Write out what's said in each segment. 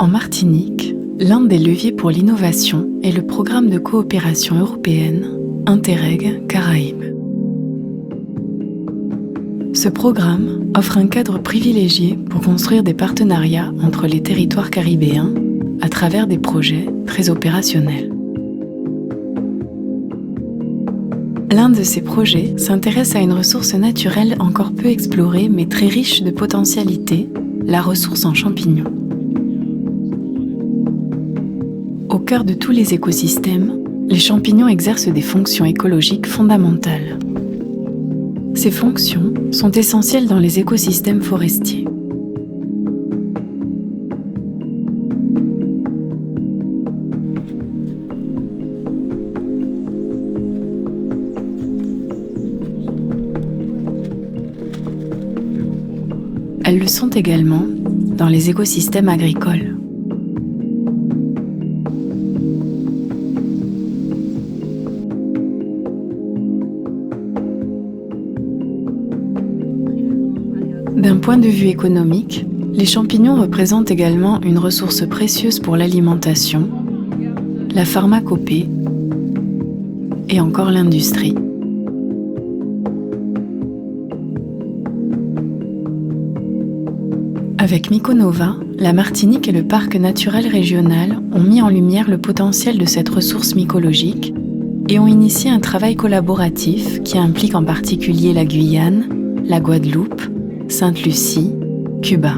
En Martinique, l'un des leviers pour l'innovation est le programme de coopération européenne Interreg Caraïbes. Ce programme offre un cadre privilégié pour construire des partenariats entre les territoires caribéens à travers des projets très opérationnels. L'un de ces projets s'intéresse à une ressource naturelle encore peu explorée mais très riche de potentialités, la ressource en champignons. Au cœur de tous les écosystèmes, les champignons exercent des fonctions écologiques fondamentales. Ces fonctions sont essentielles dans les écosystèmes forestiers. Elles le sont également dans les écosystèmes agricoles. D'un point de vue économique, les champignons représentent également une ressource précieuse pour l'alimentation, la pharmacopée et encore l'industrie. Avec Mykonova, la Martinique et le parc naturel régional ont mis en lumière le potentiel de cette ressource mycologique et ont initié un travail collaboratif qui implique en particulier la Guyane, la Guadeloupe, Sainte-Lucie, Cuba.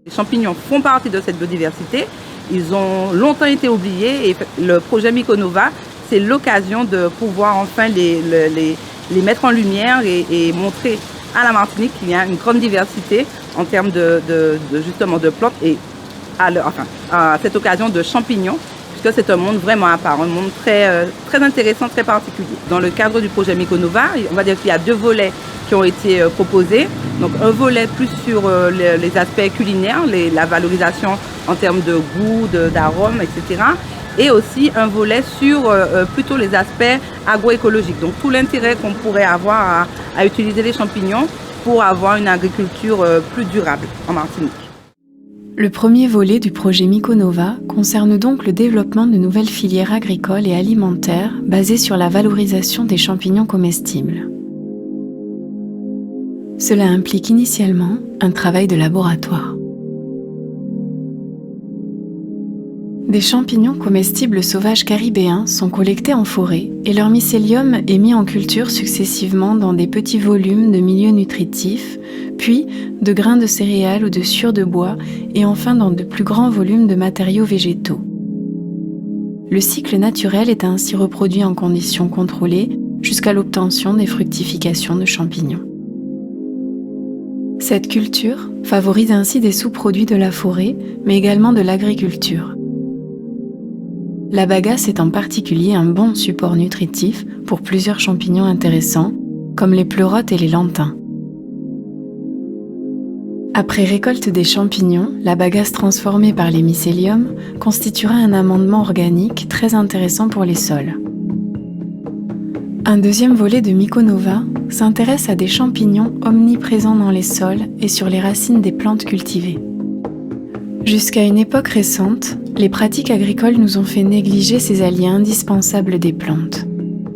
Les champignons font partie de cette biodiversité. Ils ont longtemps été oubliés et le projet Mykonova, c'est l'occasion de pouvoir enfin les mettre en lumière et montrer à la Martinique qu'il y a une grande diversité en termes justement de plantes et à cette occasion de champignons, puisque c'est un monde vraiment à part, un monde très intéressant, très particulier. Dans le cadre du projet Mykonova, on va dire qu'il y a deux volets qui ont été proposés. Donc un volet plus sur les aspects culinaires, la valorisation en termes de goût, d'arômes, etc. Et aussi un volet sur plutôt les aspects agroécologiques. Donc tout l'intérêt qu'on pourrait avoir à utiliser les champignons pour avoir une agriculture plus durable en Martinique. Le premier volet du projet Mykonova concerne donc le développement de nouvelles filières agricoles et alimentaires basées sur la valorisation des champignons comestibles. Cela implique initialement un travail de laboratoire. Des champignons comestibles sauvages caribéens sont collectés en forêt et leur mycélium est mis en culture successivement dans des petits volumes de milieux nutritifs, puis de grains de céréales ou de sciure de bois et enfin dans de plus grands volumes de matériaux végétaux. Le cycle naturel est ainsi reproduit en conditions contrôlées jusqu'à l'obtention des fructifications de champignons. Cette culture favorise ainsi des sous-produits de la forêt, mais également de l'agriculture. La bagasse est en particulier un bon support nutritif pour plusieurs champignons intéressants, comme les pleurotes et les lentins. Après récolte des champignons, la bagasse transformée par les mycéliums constituera un amendement organique très intéressant pour les sols. Un deuxième volet de Mykonova s'intéresse à des champignons omniprésents dans les sols et sur les racines des plantes cultivées. Jusqu'à une époque récente, les pratiques agricoles nous ont fait négliger ces alliés indispensables des plantes.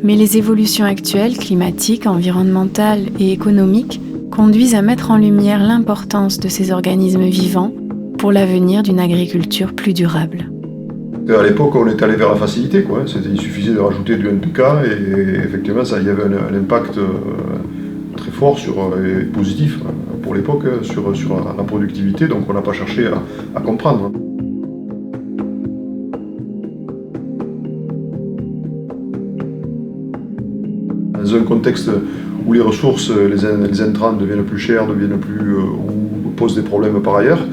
Mais les évolutions actuelles, climatiques, environnementales et économiques, conduisent à mettre en lumière l'importance de ces organismes vivants pour l'avenir d'une agriculture plus durable. À l'époque, on est allé vers la facilité, quoi. Il suffisait de rajouter du NPK et effectivement, il y avait un impact très fort et positif pour l'époque sur la productivité, donc on n'a pas cherché à comprendre. Dans un contexte où les ressources, les intrants deviennent plus chers, ou posent des problèmes par ailleurs,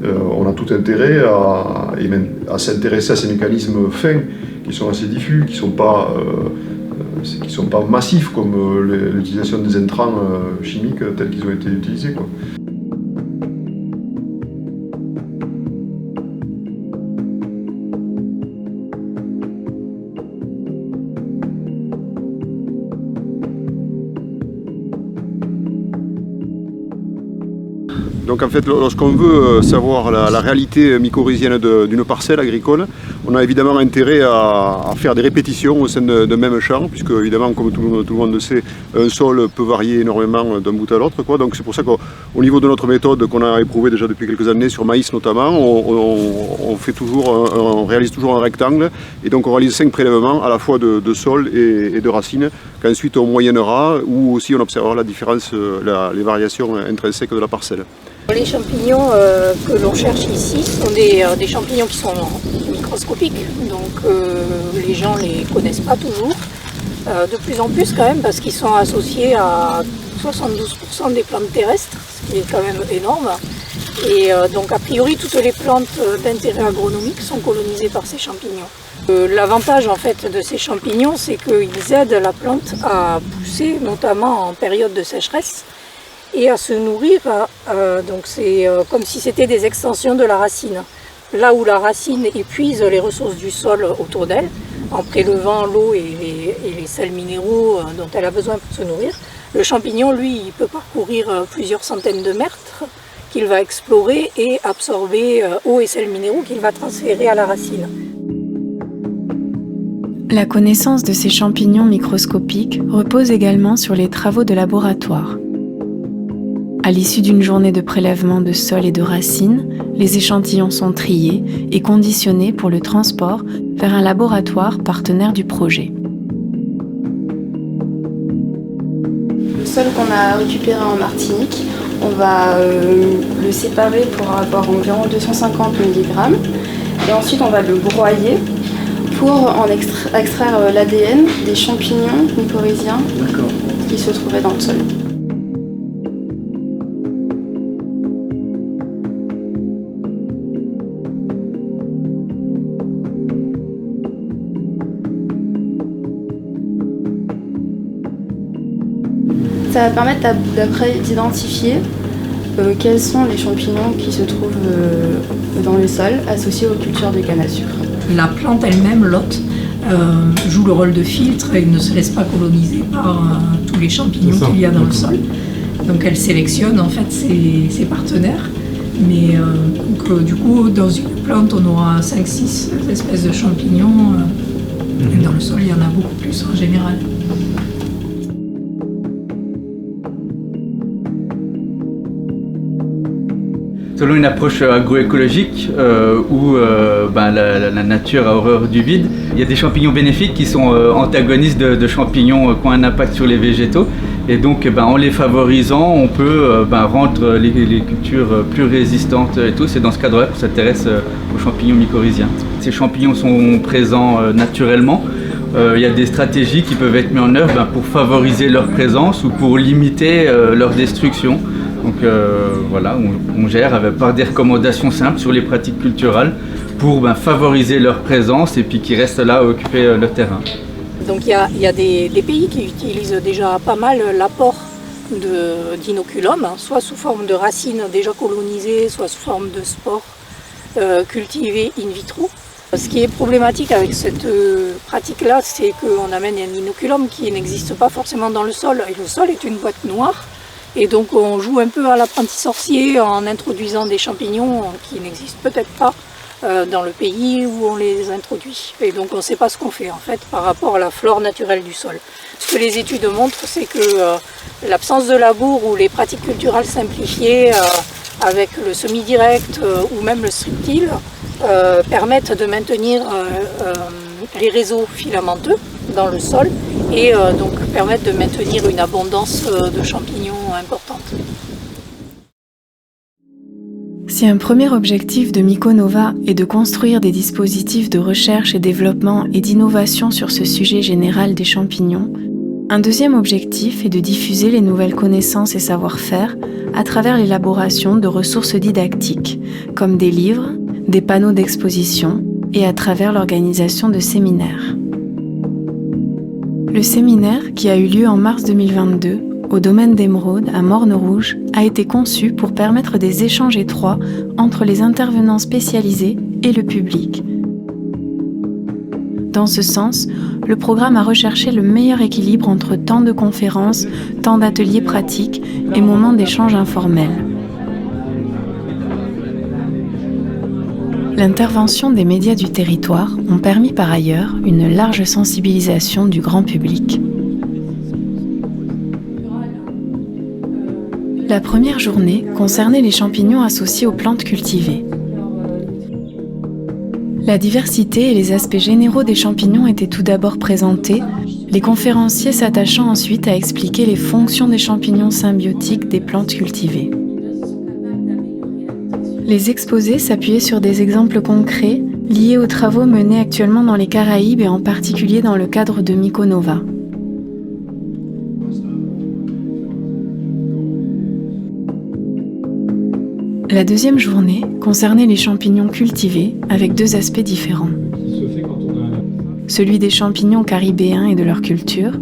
on a tout intérêt à s'intéresser à ces mécanismes fins qui sont assez diffus, qui ne sont pas massifs comme l'utilisation des intrants chimiques tels qu'ils ont été utilisés, quoi. Donc en fait, lorsqu'on veut savoir la réalité mycorhizienne d'une parcelle agricole, on a évidemment intérêt à faire des répétitions au sein d'un même champ, puisque évidemment, comme tout le monde le sait, un sol peut varier énormément d'un bout à l'autre. Donc c'est pour ça qu'au niveau de notre méthode qu'on a éprouvée déjà depuis quelques années, sur maïs notamment, on réalise toujours un rectangle, et donc on réalise 5 prélèvements à la fois de sol et de racines, qu'ensuite on moyennera, ou aussi on observera la différence, les variations intrinsèques de la parcelle. Les champignons que l'on cherche ici sont des champignons qui sont microscopiques, donc les gens ne les connaissent pas toujours, de plus en plus quand même, parce qu'ils sont associés à 72% des plantes terrestres, ce qui est quand même énorme. Et donc a priori toutes les plantes d'intérêt agronomique sont colonisées par ces champignons. L'avantage en fait de ces champignons, c'est qu'ils aident la plante à pousser, notamment en période de sécheresse, et à se nourrir, donc c'est comme si c'était des extensions de la racine. Là où la racine épuise les ressources du sol autour d'elle, en prélevant l'eau et les sels minéraux dont elle a besoin pour se nourrir, le champignon, lui, il peut parcourir plusieurs centaines de mètres qu'il va explorer et absorber eau et sels minéraux qu'il va transférer à la racine. La connaissance de ces champignons microscopiques repose également sur les travaux de laboratoire. À l'issue d'une journée de prélèvement de sol et de racines, les échantillons sont triés et conditionnés pour le transport vers un laboratoire partenaire du projet. Le sol qu'on a récupéré en Martinique, on va le séparer pour avoir environ 250 mg et ensuite on va le broyer pour en extraire l'ADN des champignons mycorhiziens qui se trouvaient dans le sol. Ça va permettre d'après d'identifier quels sont les champignons qui se trouvent dans le sol associés aux cultures de canne à sucre. La plante elle-même, l'hôte, joue le rôle de filtre et ne se laisse pas coloniser par tous les champignons qu'il y a dans le sol. Donc elle sélectionne en fait ses partenaires. Mais du coup, dans une plante, on aura 5-6 espèces de champignons. Et dans le sol, il y en a beaucoup plus en général. Selon une approche agroécologique où la nature a horreur du vide, il y a des champignons bénéfiques qui sont antagonistes de champignons qui ont un impact sur les végétaux. Et donc en les favorisant, on peut rendre les cultures plus résistantes et tout. C'est dans ce cadre-là qu'on s'intéresse aux champignons mycorhiziens. Ces champignons sont présents naturellement. Il y a des stratégies qui peuvent être mises en œuvre pour favoriser leur présence ou pour limiter leur destruction. Donc on gère par des recommandations simples sur les pratiques culturelles pour favoriser leur présence et puis qu'ils restent là à occuper le terrain. Donc il y a des pays qui utilisent déjà pas mal l'apport d'inoculum, soit sous forme de racines déjà colonisées, soit sous forme de spores cultivés in vitro. Ce qui est problématique avec cette pratique-là, c'est qu'on amène un inoculum qui n'existe pas forcément dans le sol, et le sol est une boîte noire. Et donc on joue un peu à l'apprenti sorcier en introduisant des champignons qui n'existent peut-être pas dans le pays où on les introduit. Et donc on ne sait pas ce qu'on fait en fait par rapport à la flore naturelle du sol. Ce que les études montrent, c'est que l'absence de labour ou les pratiques culturelles simplifiées avec le semi-direct ou même le strip-till permettent de maintenir les réseaux filamenteux dans le sol et donc permettent de maintenir une abondance de champignons importante. Si un premier objectif de Myconova est de construire des dispositifs de recherche et développement et d'innovation sur ce sujet général des champignons, un deuxième objectif est de diffuser les nouvelles connaissances et savoir-faire à travers l'élaboration de ressources didactiques, comme des livres, des panneaux d'exposition et à travers l'organisation de séminaires. Le séminaire, qui a eu lieu en mars 2022, au domaine d'Émeraude, à Morne-Rouge, a été conçu pour permettre des échanges étroits entre les intervenants spécialisés et le public. Dans ce sens, le programme a recherché le meilleur équilibre entre temps de conférences, temps d'ateliers pratiques et moments d'échange informels. L'intervention des médias du territoire ont permis par ailleurs une large sensibilisation du grand public. La première journée concernait les champignons associés aux plantes cultivées. La diversité et les aspects généraux des champignons étaient tout d'abord présentés, les conférenciers s'attachant ensuite à expliquer les fonctions des champignons symbiotiques des plantes cultivées. Les exposés s'appuyaient sur des exemples concrets liés aux travaux menés actuellement dans les Caraïbes et en particulier dans le cadre de Myconova. La deuxième journée concernait les champignons cultivés avec deux aspects différents. Celui des champignons caribéens et de leur culture,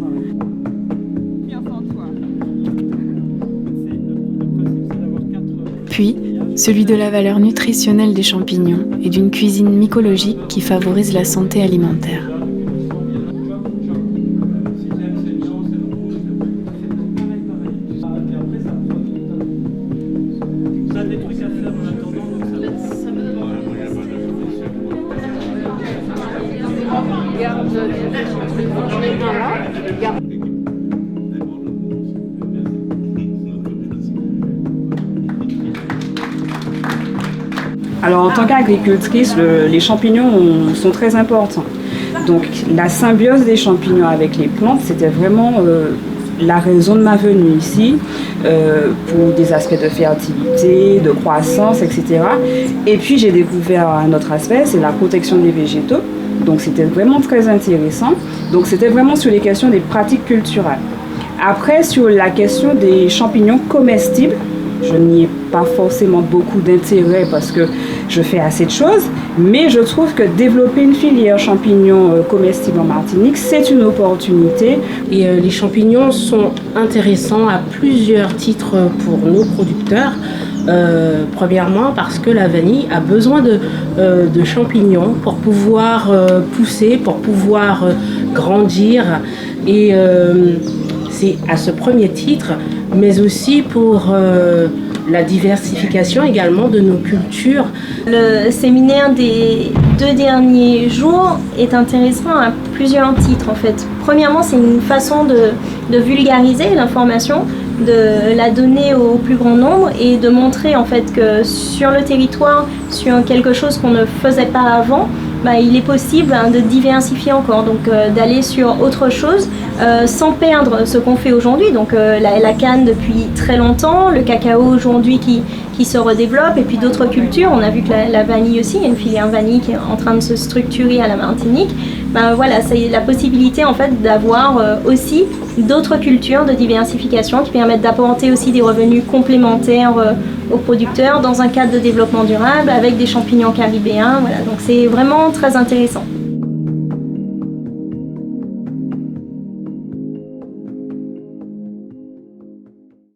puis celui de la valeur nutritionnelle des champignons et d'une cuisine mycologique qui favorise la santé alimentaire. Alors en tant qu'agricultrice, les champignons sont très importants. Donc la symbiose des champignons avec les plantes, c'était vraiment la raison de ma venue ici, pour des aspects de fertilité, de croissance, etc. Et puis j'ai découvert un autre aspect, c'est la protection des végétaux. Donc c'était vraiment très intéressant. Donc c'était vraiment sur les questions des pratiques culturelles. Après, sur la question des champignons comestibles, je n'y ai pas forcément beaucoup d'intérêt parce que je fais assez de choses, mais je trouve que développer une filière champignons comestibles en Martinique, c'est une opportunité. Et les champignons sont intéressants à plusieurs titres pour nos producteurs. Premièrement parce que la vanille a besoin de champignons pour pouvoir pousser, pour pouvoir grandir. Et c'est à ce premier titre, mais aussi pour la diversification également de nos cultures. Le séminaire des 2 derniers jours est intéressant à plusieurs titres en fait. Premièrement, c'est une façon de vulgariser l'information, de la donner au plus grand nombre et de montrer en fait que sur le territoire, sur quelque chose qu'on ne faisait pas avant, il est possible de diversifier encore, donc d'aller sur autre chose sans perdre ce qu'on fait aujourd'hui. Donc la canne depuis très longtemps, le cacao aujourd'hui qui se redéveloppe et puis d'autres cultures. On a vu que la vanille aussi, il y a une filière vanille qui est en train de se structurer à la Martinique. Voilà, c'est la possibilité en fait d'avoir aussi d'autres cultures de diversification qui permettent d'apporter aussi des revenus complémentaires aux producteurs dans un cadre de développement durable avec des champignons caribéens. Voilà, donc c'est vraiment très intéressant.